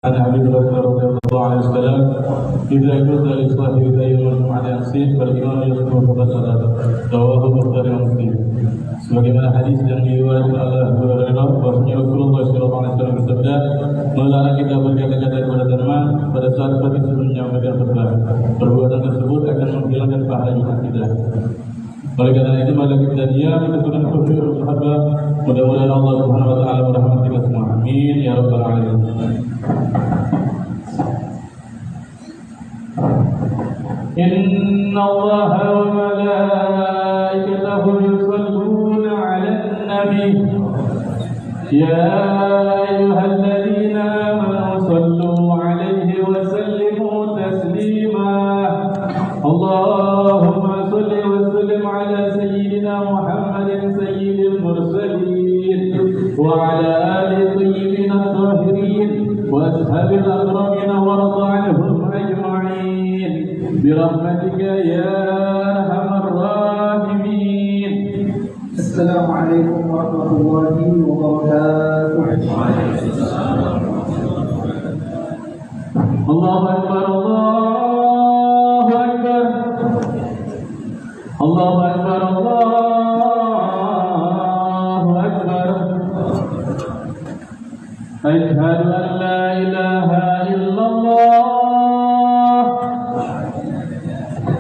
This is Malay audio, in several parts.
عن أبي هريرة رضي الله عنه وسلم إذا كنت لصاحب يوم على نفسه فالإمام يذكر فقد صدق رواه البخاري ومسلم. Sebagaimana hadis yang diriwayatkan oleh Abu Hurairah bahwasanya Rasulullah SAW bersabda, melarang kita berkata-kata kepada teman pada saat kita sebelumnya menyampaikan khutbah. Perbuatan tersebut akan menghilangkan pahala kita. Oleh karena itu maka kita diam menentukan khusyuk khutbah. Mudah-mudahan Allah Subhanahu wa taala merahmati kita semua. Amin ya rabbal alamin. Inna Allaha wa malaikatahu yusalluna 'alan nabi ya ayyuhalladzina amanu sallu 'alaihi wa sallimu taslima. Allahumma salli wa sallim 'ala sayyidina Muhammadin sayyidil mursalin wa 'ala alihi tayyibin at-tahirin wa ashabil akramin wa radha 'anhum ajma'in برحمتك يا أرحم الراحمين. السلام عليكم ورحمة الله وبركاته. الله أكبر الله أكبر الله أكبر الله أكبر. أشهد أن لا إله إلا الله.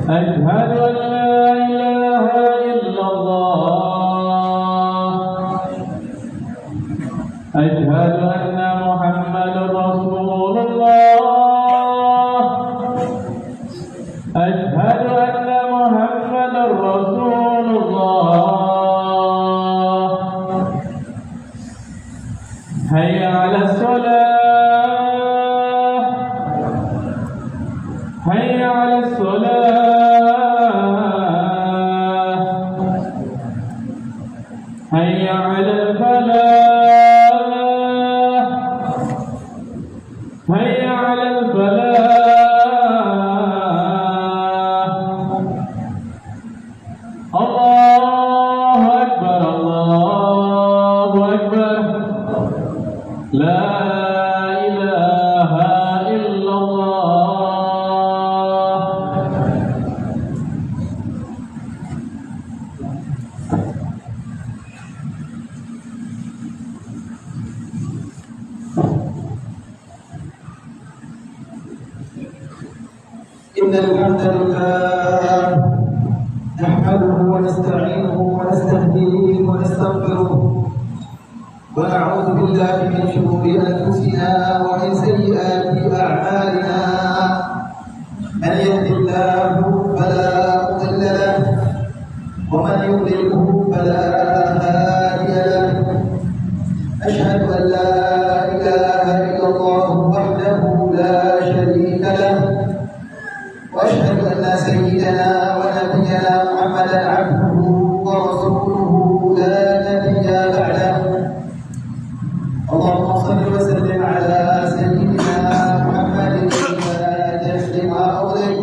أشهد أن لا إله إلا الله. أشهد أن محمدا رسول الله. أشهد أن محمدا رسول الله. حي على الصلاة. حي على الصلاة. حي على الفلاح. حي على الفلاح. الله أكبر الله أكبر. لا إله إلا الله. إن الحمد لله نحمده ونستعينه ونستهديه ونستغفره ونعوذ بالله من شرور أنفسنا ومن سيئات أعمالنا. من يهد الله فلا مضل له ومن يضلله فلا هادي له. أشهد أن لا إله إلا الله وحده لا شريك له وأشهد أن سيدنا ونبينا محمدا عبده ورسوله لا نبي بعده. اللهم صل وسلم على سيدنا محمد الفاتح لما أغلق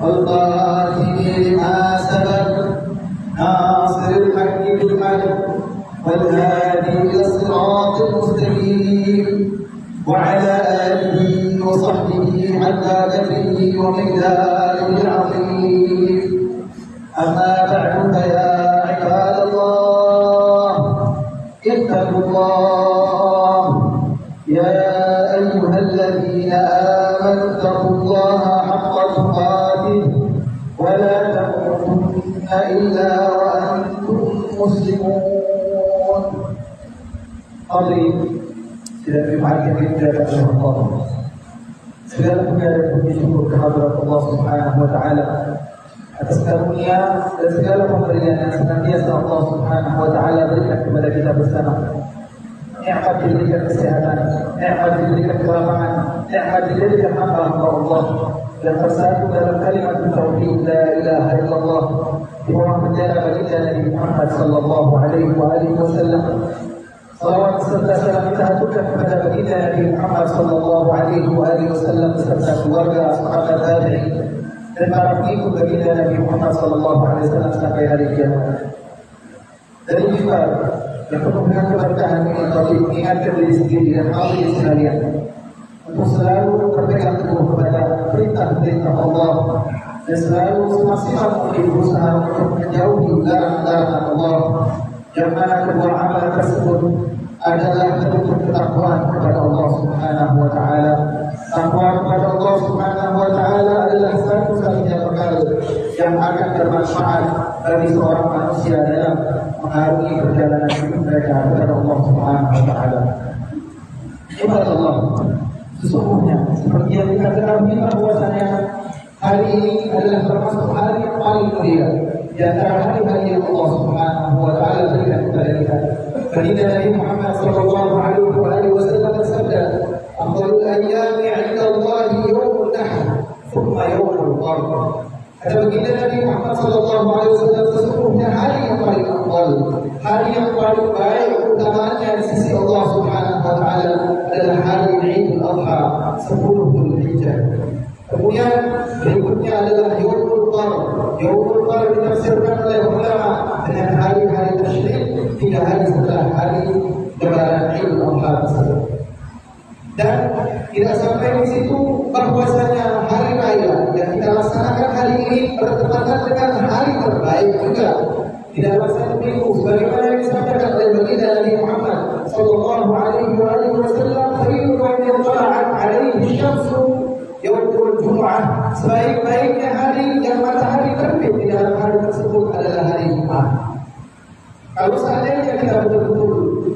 والخاتم لما سبق ناصر الحق بالحق والهادي إلى الصراط المستقيم وعلى آله وصحبه حتى قدره ومقداره العظيم. أما بعد فيا عباد الله اتقوا الله يا أيها الذين آمنوا اتقوا الله حق تقاته ولا تموتن إلا وأنتم مسلمون. قضيب tidak dimaafkan kita oleh Allah. Segala puji dan puji syukur kehadirat Allah Subhanahu wa taala atas karunia dan segala pemberian yang senantiasa Allah Subhanahu wa taala berikan kepada kita bersama. Nikmat diberikan kesehatan, nikmat diberikan kelapangan, nikmat diberikan hamba Allah yang bersatu dalam kalimat tauhid la ilaha illallah di bawah bendera baginda Nabi Muhammad sallallahu alaihi wasallam. Salawat serta salam kita haturkan kepada baginda Nabi Muhammad sallallahu alaihi wasallam beserta keluarga, sahabat, tabi'in dan para pengikut baginda Nabi Muhammad sallallahu alaihi wasallam sampai hari kiamat. Dari kita yang penuh dengan keberkahan ini, tapi mengingatkan diri sendiri dan hadirin sekalian untuk selalu berpegang teguh kepada perintah-perintah Allah dan selalu semaksimal mungkin berusaha untuk menjauhi larangan-larangan Allah, yang mana kedua amal tersebut adalah bentuk ketakwaan kepada Allah Subhanahu wa taala. Takwa kepada Allah Subhanahu wa taala adalah satu-satunya perkara yang akan bermanfaat bagi seorang manusia dalam mengarungi perjalanan hidup mereka kepada Allah Subhanahu wa taala. Ibadah Allah, sesungguhnya seperti yang kita ketahui bahwasanya hari ini adalah termasuk hari yang paling mulia di antara hari-hari yang Allah Subhanahu wa taala berikan kepada kita. Baginda Nabi Muhammad sallallahu alaihi wasallam bersabda, "Afdalul ayyami 'inda Allah yaumul nahr, thumma yaumul qarn." Kata baginda Nabi Muhammad sallallahu alaihi wasallam, sesungguhnya hari yang paling afdal, hari yang paling baik utamanya di sisi Allah Subhanahu wa taala adalah hari Idul Adha 10 Dzulhijjah. Kemudian berikutnya adalah Yaumul Qarn. Yaumul Qarn ditafsirkan oleh ulama dengan hari-hari tasyrik 3 hari setelah hari lebaran Idul Adha tersebut. Dan tidak sampai di situ bahwasanya hari raya yang kita laksanakan hari ini bertepatan dengan hari terbaik juga. Tidaklah satu minggu sebagaimana yang disampaikan oleh baginda Nabi Muhammad sallallahu alaihi wasallam, "Khairun min tala'at alaihi syamsu yaumul Jumu'ah." Sebaik-baiknya hari yang matahari terbit di dalam hari tersebut adalah hari Jumat. Kalau seandainya kita betul-betul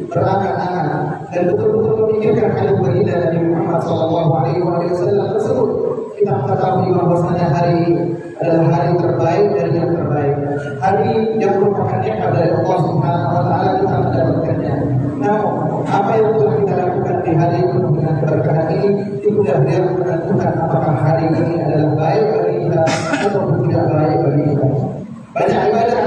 berangan-angan dan betul-betul memikirkan hal baginda Nabi Muhammad sallallahu alaihi wasallam tersebut, kita mengetahui bahwasanya hari ini adalah hari terbaik dari yang terbaik, hari yang merupakan nikmat dari Allah Subhanahu wa taala kita mendapatkannya. Namun apa yang telah kita lakukan di hari itu dengan keberkahan ini itulah yang menentukan apakah hari ini adalah baik bagi kita atau tidak baik bagi kita. Banyak ibadah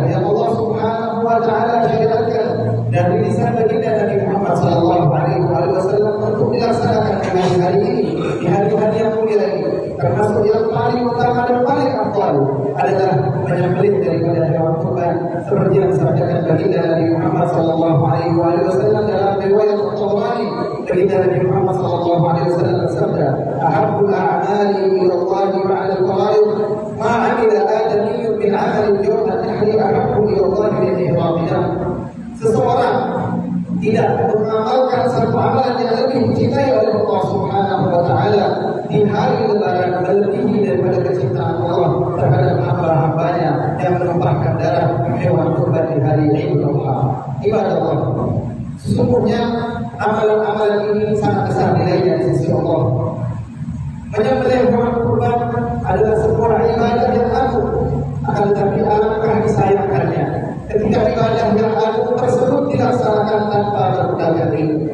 yang Allah Subhanahu wa taala syariatkan dari lisan baginda Nabi Muhammad sallallahu alaihi wasallam untuk dilaksanakan di hari ini, di hari-hari yang mulia ini. Termasuk yang paling utama dan paling afdal adalah menyembelih daripada hewan kurban, seperti yang disampaikan baginda Nabi Muhammad sallallahu alaihi wasallam dalam riwayat At-Tabrani. Baginda Nabi Muhammad sallallahu alaihi wasallam bersabda, "Ahabbul a'mali ila Allah ba'da al-fara'id ma 'amila adamiyyun min 'amalin yawm an-nahri ahabbu ila Allah min ihramina." Seseorang tidak mengamalkan satu amalan yang lebih dicintai oleh Allah Subhanahu wa taala di hari lebaran melebihi daripada kecintaan Allah terhadap hamba-hambanya yang menumpahkan darah hewan kurban di hari Idul Adha. Ibadah Allah, sesungguhnya amalan-amalan ini sangat besar nilainya di sisi Allah. Menyembelih hewan kurban adalah sebuah ibadah yang agung, akan tetapi alangkah disayangkannya ketika ibadah yang agung tersebut dilaksanakan tanpa berpegang ilmu.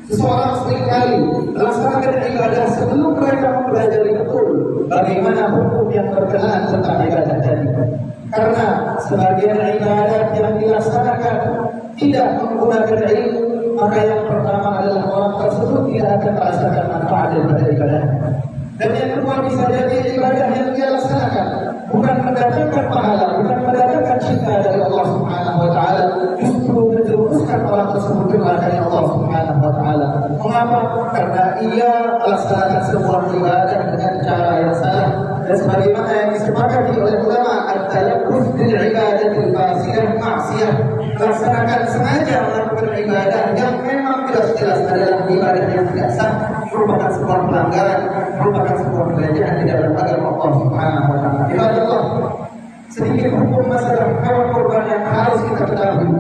Seseorang seringkali melaksanakan ibadah sebelum mereka mempelajari betul bagaimana hukum yang berkenaan tentang ibadah tadi. Karena sebagian ibadah yang dilaksanakan tidak menggunakan ilmu, maka yang pertama adalah orang tersebut tidak akan merasakan manfaat daripada ibadah. Dan yang kedua, bisa jadi ibadah yang dia laksanakan bukan mendatangkan pahala, bukan mendatangkan cinta dari Allah Subhanahu wa taala, justru menjerumuskan orang tersebut ke neraka Allah Subhanahu wa taala. Mengapa? Karena ia melaksanakan sebuah ibadah dengan cara yang salah. Dan sebagaimana yang disepakati oleh ulama, at-talaffuz bil ibadatil fasidah ma'siyah, melaksanakan sengaja melakukan ibadah yang memang jelas-jelas adalah ibadah yang tidak sah, merupakan sebuah pelanggaran, merupakan sebuah pelanggaran di dalam agama Allah Subhanahu wa taala. Ibadah Allah, sedikit hukum masalah hewan kurban yang harus kita ketahui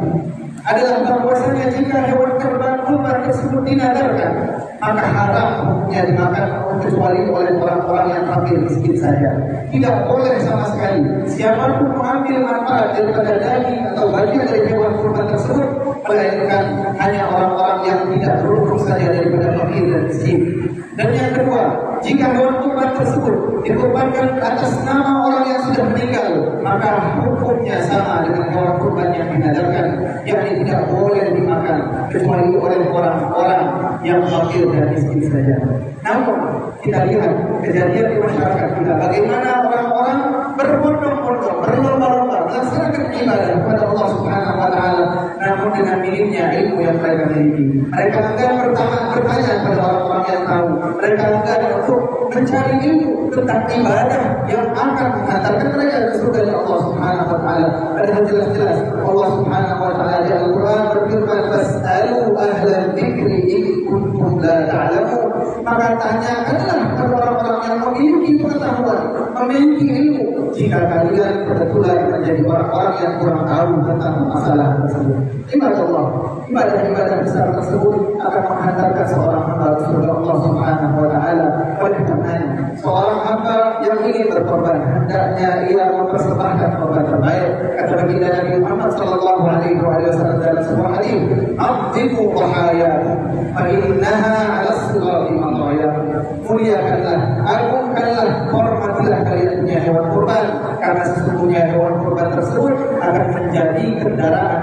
adalah bahwasanya jika hewan kurban tersebut dinadarkan, maka haram hukumnya dimakan kecuali oleh orang-orang yang fakir miskin saja. Tidak boleh sama sekali siapapun mengambil manfaat daripada daging atau bagian dari hewan kurban tersebut, melainkan hanya orang-orang yang tidak beruntung saja daripada fakir dan miskin. Dan yang kedua, jika hewan kurban tersebut dikurbankan atas nama orang yang sudah meninggal, maka hukumnya sama dengan hewan kurban yang dinadarkan, yakni tidak boleh dimakan kecuali oleh orang-orang yang fakir dan miskin saja. Namun kita lihat kejadian di masyarakat kita, bagaimana orang-orang berbondong-bondong, berlomba-lomba melaksanakan ibadah kepada Allah Subhanahu wa taala, namun dengan minimnya ilmu yang mereka miliki. Mereka enggan bertanya kepada orang-orang yang tahu. Mereka enggan untuk mencari ilmu tentang ibadah yang akan mengantarkan mereka ke surga Allah Subhanahu wa taala. Padahal jelas-jelas Allah Subhanahu wa taala di Al-Qur'an berfirman, "Fas'alu ahlal dzikri in kuntum la ta'lamun." Maka tanyakanlah kepada orang-orang yang memiliki pengetahuan, memiliki ilmu, jika kalian kebetulan menjadi orang-orang yang kurang tahu tentang masalah tersebut. Ibadah-ibadah besar tersebut akan menghantarkan seorang hamba ke surga Allah Subhanahu wa taala. Oleh karenanya, seorang hamba yang ingin berkorban hendaknya ia mempersembahkan korban terbaik. Kata baginda Nabi Muhammad sallallahu alaihi wasallam dalam sebuah hadis, "Aqdimu dhahayakum fa innaha 'ala as-sirati madaya." Muliakanlah, agungkanlah, hormatilah kalian punya hewan kurban, karena sesungguhnya hewan kurban tersebut akan menjadi kendaraan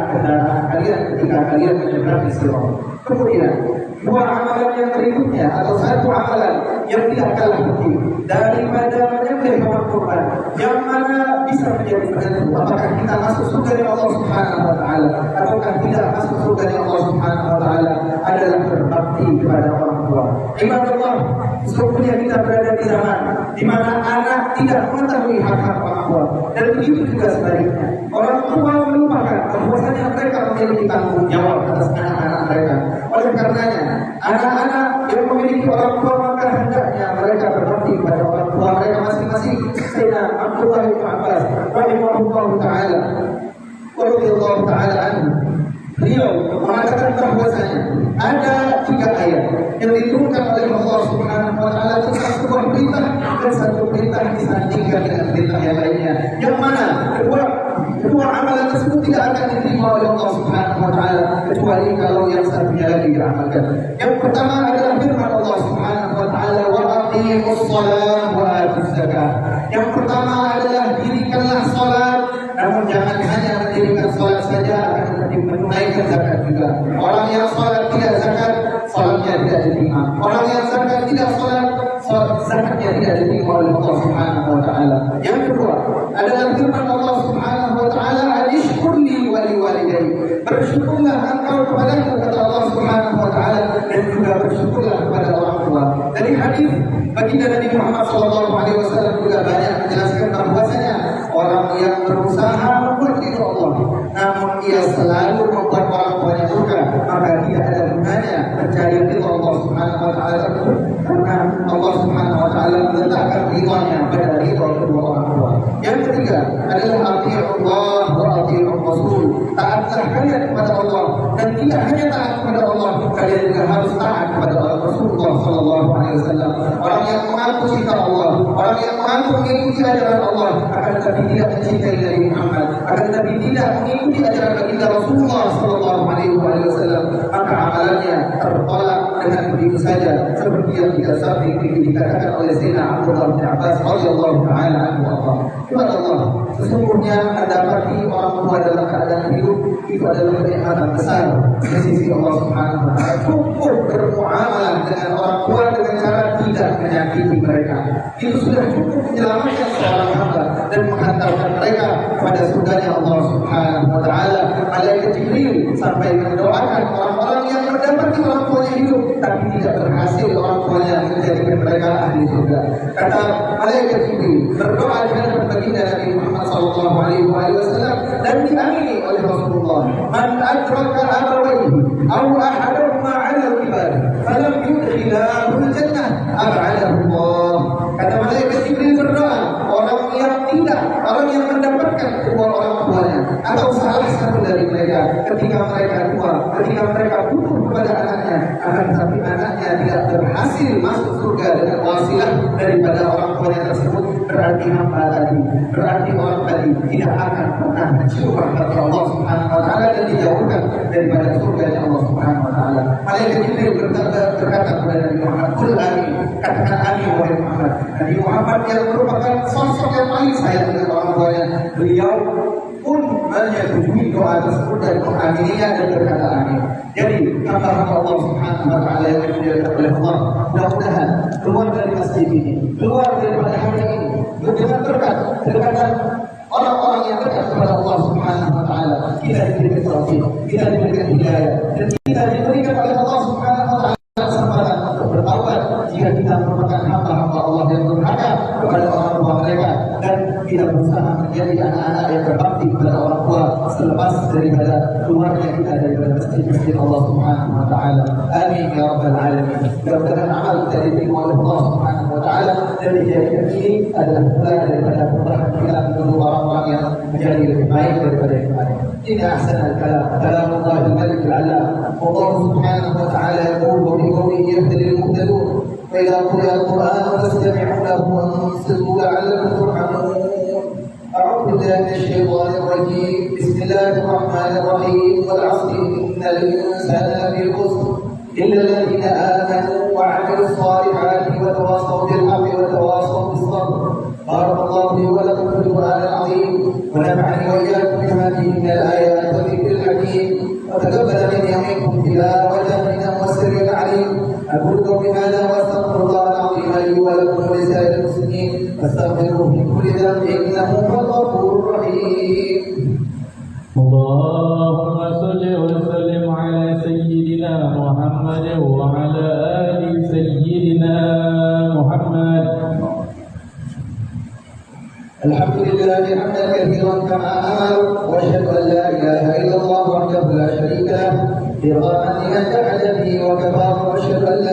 kalian ketika kalian menyeberangi sirat. Kemudian dua amalan yang berikutnya atau satu amalan yang tidak kalah penting daripada menyembelih hewan kurban, yang mana bisa menjadi penentu apakah kita masuk surga Allah Subhanahu wa taala ataukah tidak masuk surga Allah Subhanahu wa taala, adalah berbakti kepada orang tua. Ibadallah, sesungguhnya kita berada di zaman di mana anak tidak mengetahui hak-hak orang tua, dan begitu juga sebaliknya. Orang tua melupakan bahwasanya mereka memiliki tanggung jawab atas anak-anak mereka. Oleh karenanya, anak-anak yang memiliki orang tua maka hendaknya mereka berbakti kepada orang tua mereka masing-masing. Sayyidina Abdullah bin Abbas rahimahullah taala wa radhiyallahu taala anhu, beliau mengatakan bahwasanya ada 3 ayat yang diturunkan oleh Allah Subhanahu wa taala tentang sebuah perintah, dan satu perintah disandingkan dengan perintah yang lainnya, yang mana kedua amalan tersebut tidak akan diterima oleh Allah Subhanahu wa taala kecuali kalau yang satunya lagi diramalkan. Yang pertama adalah firman Allah Subhanahu wa taala, "Wa aqimus shalah wa atuz zakah." Yang pertama adalah dirikanlah salat, namun jangan hanya mendirikan salat saja, akan tetapi menunaikan zakat juga. Orang yang salat tidak zakat, salatnya tidak diterima. Orang yang zakat tidak salat, zakatnya tidak diterima oleh Allah Subhanahu wa taala. Yang kedua adalah firman Allah Subhanahu wa taala, "Anishkurli wa liwalidayk." Bersyukurlah engkau kepadaku, kata Allah Subhanahu wa taala, dan juga bersyukurlah kepada orang tua. Dari hadis baginda Nabi Muhammad sallallahu alaihi wasallam juga banyak menjelaskan bahwasanya orang yang berusaha membuat ridho Allah, namun ia selalu membuat orang tuanya murka, maka tidak ada gunanya mencari ridho Allah Subhanahu wa taala tersebut, karena Allah Subhanahu wa taala meletakkan ridhonya pada ridho kedua orang tua. Yang ketiga adalah atii'ullah wa atii'ur rasul. Taatlah kalian kepada Allah, dan tidak hanya taat kepada Allah, kalian juga harus taat kepada Rasulullah sallallahu alaihi wasallam. Orang yang mengaku cinta Allah, orang yang mengaku mengikuti ajaran Allah, akan tetapi tidak mencintai Nabi Muhammad, akan tetapi tidak mengikuti ajaran baginda Rasulullah sallallahu alaihi wasallam, maka amalannya tertolak dengan begitu saja, seperti yang dikatakan oleh Sayyidina Abdullah bin Abbas radhiyallahu taala anhu. Allah, sesungguhnya mendapati orang tua dalam keadaan hidup itu adalah kenikmatan besar di sisi Allah Subhanahu wa taala. Cukup bermuamalah dengan orang tua dengan cara tidak menyakiti mereka, itu sudah cukup menyelamatkan seorang hamba dan menghantarkan mereka kepada surganya Allah Subhanahu wa taala. Malaikat Jibril sampai mendoakan orang-orang yang mendapati orang tuanya hidup tapi tidak berhasil orang tuanya menjadikan mereka ahli surga. Kata malaikat Jibril berdoa dengan baginda Nabi Muhammad sallallahu alaihi wasallam dan diamini oleh Rasulullah, "Man adraka abawayhi aw ahaduhuma 'ala al-kibar falam yudkhilahu al-jannah ab'adahu Allah." Kata malaikat Jibril berdoa, orang yang mendapatkan kedua orang tuanya atau salah satu dari mereka ketika mereka tua, ketika mereka butuh kepada anaknya, akan tetapi anaknya tidak berhasil masuk surga dengan wasilah daripada orang tuanya tersebut, berarti hamba tadi, berarti orang tadi tidak akan pernah mencium rahmat Allah Subhanahu wa taala dan dijauhkan daripada surga Allah Subhanahu wa taala. Malaikat Jibril berkata kepada Nabi Muhammad, "Qul amin." Katakan amin wahai Muhammad. Nabi Muhammad yang merupakan sosok yang paling sayang dengan orang tuanya, beliau pun menyetujui doa tersebut dan mengamininya dan berkata amin. Jadi hamba-hamba Allah Subhanahu wa taala yang dimuliakan oleh Allah, mudah-mudahan keluar dari masjid ini, keluar daripada hari ini dengan berkat kedekatan orang-orang yang dekat kepada Allah Subhanahu kita diberikan taufik, kita diberikan hidayah, dan kita diberikan oleh Allah Subhanahu wa taala kesempatan untuk bertaubat jika kita merupakan hamba-hamba Allah yang durhaka kepada orang tua mereka, dan kita berusaha menjadi anak-anak yang berbakti kepada orang tua selepas daripada keluarnya kita daripada masjid Allah Subhanahu wa taala. Amin ya rabbal alamin. Mudah-mudahan amal kita diterima oleh Allah Subhanahu wa taala, dan dijadikan ini adalah mulai daripada perubahan kita menuju orang-orang yang menjadi lebih baik daripada yang kemarin. Inna ahsanal kalam kalamullah al-malik al-alam. Allah Subhanahu wa taala yaqul wa bi qawlihi yahtadil muhtadun. Wa idza quri'a al-Qur'an fastami'u lahu wa ansitu la'allakum turhamun. أعوذ بالله من الشيطان الرجيم. بسم الله الرحمن الرحيم. والعصر إن الإنسان لفي خسر إلا الذين آمنوا وعملوا الصالحات وتواصوا بالحق وتواصوا بالصبر. بارك الله لي ولكم في القرآن العظيم، ونفعني وإياكم بما فيه من الآيات والذكر الحكيم، وتقبل مني ومنكم تلاوة إنه هو السميع العليم. أقول قولي هذا وأستغفر الله العظيم لي ولكم ولسائر المسلمين فاستغفروه من كل ذنب إنه هو الغفور الرحيم. اللهم صل وسلم على سيدنا محمد وعلى آل سيدنا محمد. الحمد لله حمدا كثيرا كما امر، واشهد ان لا اله الا الله وحده لا شريك له إرغاما لمن جحد به وكفر، واشهد ان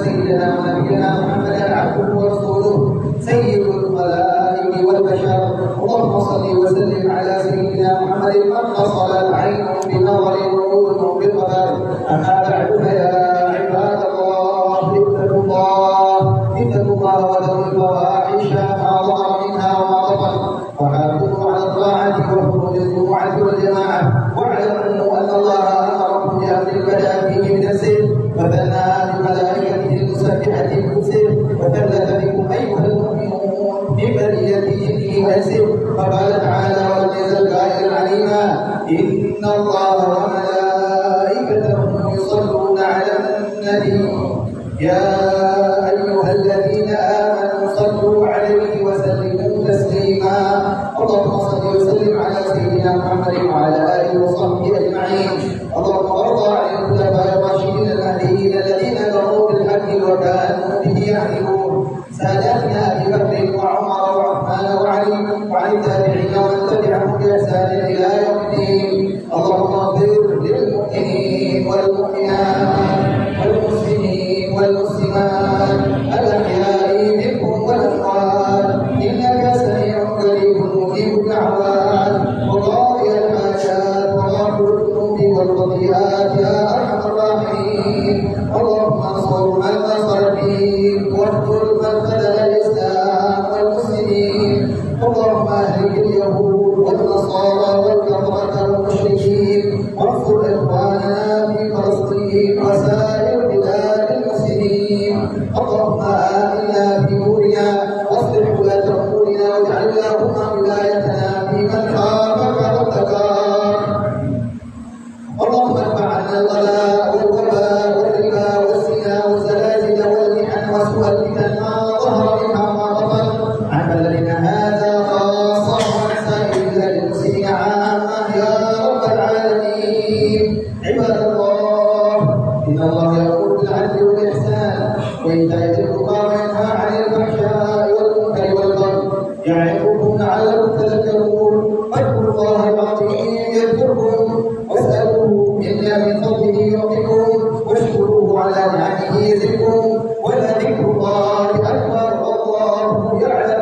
سيدنا ونبينا محمدا عبده ورسوله سيد الخلائق والبشر. اللهم صل وسلم على سيدنا محمد من قصر العين بنظر وعود بقدر. اما بعد فيا عباد الله اتقوا الله وذروا الفواحش ما ظهر منها وما بطن، وحافظوا على الطاعة وحضور الجمعة والجماعة، واعلموا أن الله أمركم بأمر بدأ فيه بنفسه وثنى بملائكته المسبحة بقدسه، وثلث بكم أيها المؤمنون ببريته ويسر، فقال تعالى ولم يزل قائلا عليما إن الله وملائكته يصلون على النبي يا أيها الذين آمنوا صلوا عليه وسلموا تسليما. اللهم صل وسلم على سيدنا محمد وعلى آله وصحبه أجمعين. اللهم وارض عن الخلفاء الراشدين المهديين الذين قاموا بالحق وكانوا به يعدلون، ساداتنا أبي بكر وعمر وعثمان وعلي، وعن التابعين ومن تبعهم بإحسان إلى يوم الدين. اللهم اغفر للمؤمنين والمؤمنات والمسلمين والمسلمات الأحياء منكم والأموات، إنك سميع قريب مجيب الدعوات وقاضي الحاجات وغافر الذنوب والخطيئات يا أرحم الراحمين. اللهم انصر من نصر الدين واخذل من خذل الإسلام والمسلمين. اللهم أهلك اليهود والنصارى والكفرة والمشركين، وانصر إخواننا في فلسطين وسائر بلاد المسلمين. اللهم آمنا في نورنا واصلح ولاة أمورنا، واجعل اللهم ولايتنا في من خافك واتقاك. اللهم ارفع عنا الغلاء والوباء والربا والزنا والزلازل والمحن وسوء الفتن ما ظهر منها وما بطن عن بلدنا هذا خاصة وعن سائر بلاد المسلمين عامة يا رب العالمين. عباد الله، إن الله يقول بالعدل والإحسان وإيتاء ذي القربى وينهى عن الفحشاء والمنكر والبغي يعظكم لعلكم تذكرون. فاذكروا الله العظيم يذكركم، واسألوه إن من فضله يعطيكم، واشكروه على نعمه يزدكم، ولذكر الله أكبر والله يعلم